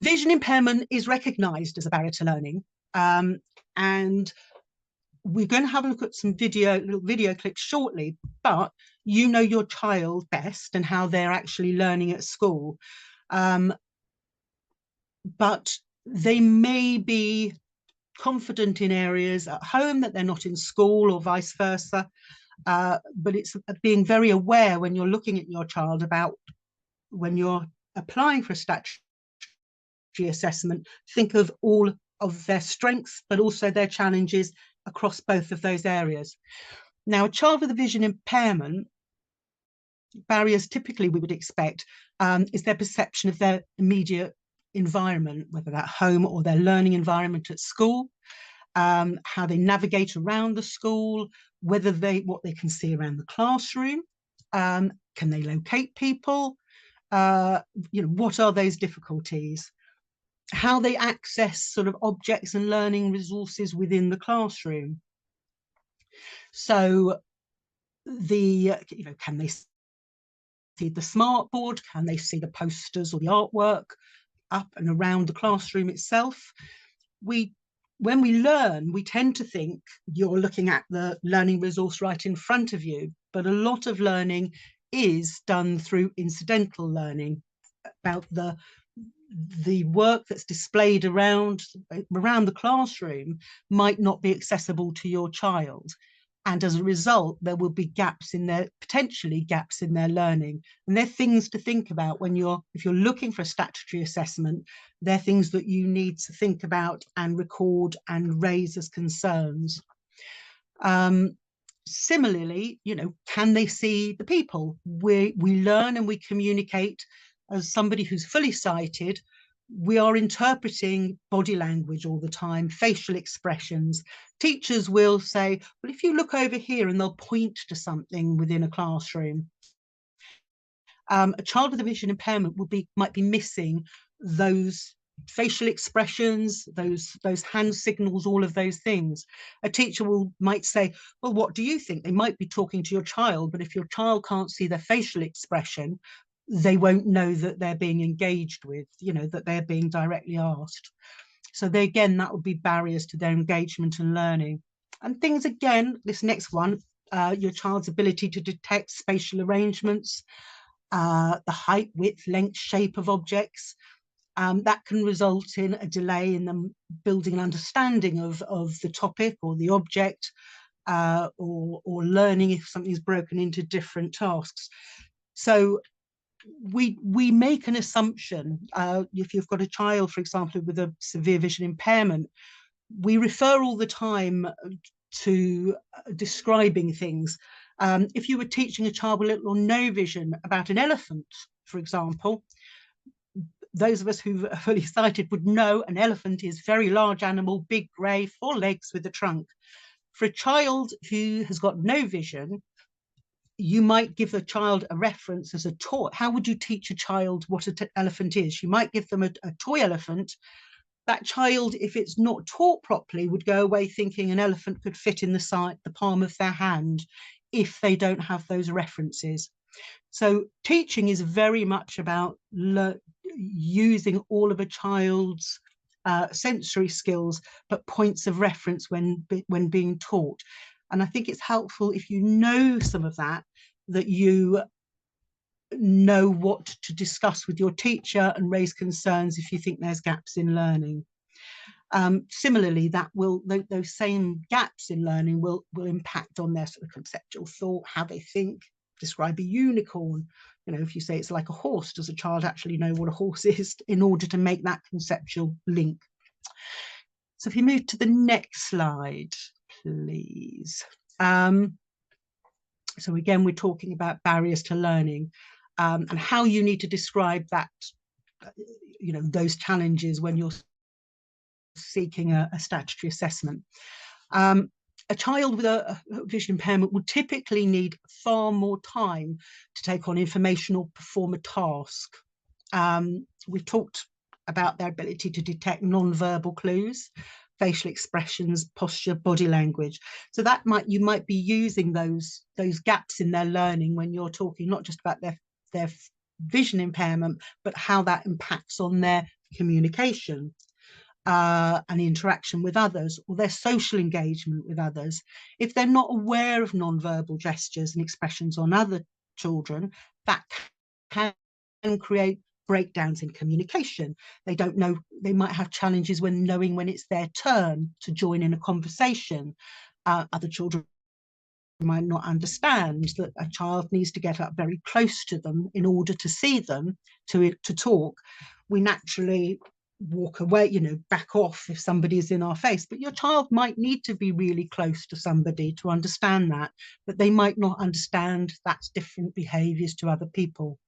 vision impairment is recognised as a barrier to learning, and we're going to have a look at some little video clips shortly, but you know your child best and how they're actually learning at school. But they may be confident in areas at home that they're not in school, or vice versa. But it's being very aware when you're looking at your child about when you're applying for a statutory assessment, think of all of their strengths, but also their challenges across both of those areas. Now, a child with a vision impairment, barriers typically we would expect is their perception of their immediate environment, whether that's home or their learning environment at school, how they navigate around the school, what they can see around the classroom, can they locate people, what are those difficulties, how they access sort of objects and learning resources within the classroom. So can they see the smart board? Can they see the posters or the artwork up and around the classroom itself? When we learn, we tend to think you're looking at the learning resource right in front of you, but a lot of learning is done through incidental learning, about the work that's displayed around the classroom might not be accessible to your child. And as a result, there will be potentially gaps in their learning. And they're things to think about if you're looking for a statutory assessment, they're things that you need to think about and record and raise as concerns. Similarly, can they see the people? We learn and we communicate. As somebody who's fully sighted, we are interpreting body language all the time, facial expressions. Teachers will say, well, if you look over here, and they'll point to something within a classroom. A child with a vision impairment might be missing those facial expressions, those hand signals, all of those things. A teacher might say, well, what do you think? They might be talking to your child, but if your child can't see their facial expression, they won't know that they're being engaged with, that they're being directly asked. So again, that would be barriers to their engagement and learning. And things, again, this next one, your child's ability to detect spatial arrangements, the height, width, length, shape of objects. That can result in a delay in them building an understanding of the topic or the object, or learning if something's broken into different tasks. So we make an assumption. If you've got a child, for example, with a severe vision impairment, we refer all the time to describing things. If you were teaching a child with little or no vision about an elephant, for example, those of us who are fully sighted would know an elephant is a very large animal, big, grey, 4 legs with a trunk. For a child who has got no vision, you might give the child a reference as a toy. How would you teach a child what an elephant is? You might give them a toy elephant. That child, if it's not taught properly, would go away thinking an elephant could fit in the palm of their hand if they don't have those references. So teaching is very much about using all of a child's sensory skills, but points of reference when being taught. And I think it's helpful if you know some of that you know what to discuss with your teacher and raise concerns if you think there's gaps in learning. Similarly, those same gaps in learning will impact on their sort of conceptual thought, how they think. Describe a unicorn. If you say it's like a horse, does a child actually know what a horse is in order to make that conceptual link? So if you move to the next slide, please. So again, we're talking about barriers to learning, and how you need to describe that, those challenges when you're seeking a statutory assessment. A child with a vision impairment would typically need far more time to take on information or perform a task. We've talked about their ability to detect non-verbal clues, facial expressions, posture, body language. So you might be using those gaps in their learning when you're talking not just about their vision impairment, but how that impacts on their communication and interaction with others, or their social engagement with others. If they're not aware of non-verbal gestures and expressions on other children, that can create breakdowns in communication. They don't know, they might have challenges when knowing when it's their turn to join in a conversation. Other children might not understand that a child needs to get up very close to them in order to see them, to talk. We naturally walk away, you know, back off if somebody is in our face, but your child might need to be really close to somebody to understand that, but they might not understand that's different behaviors to other people.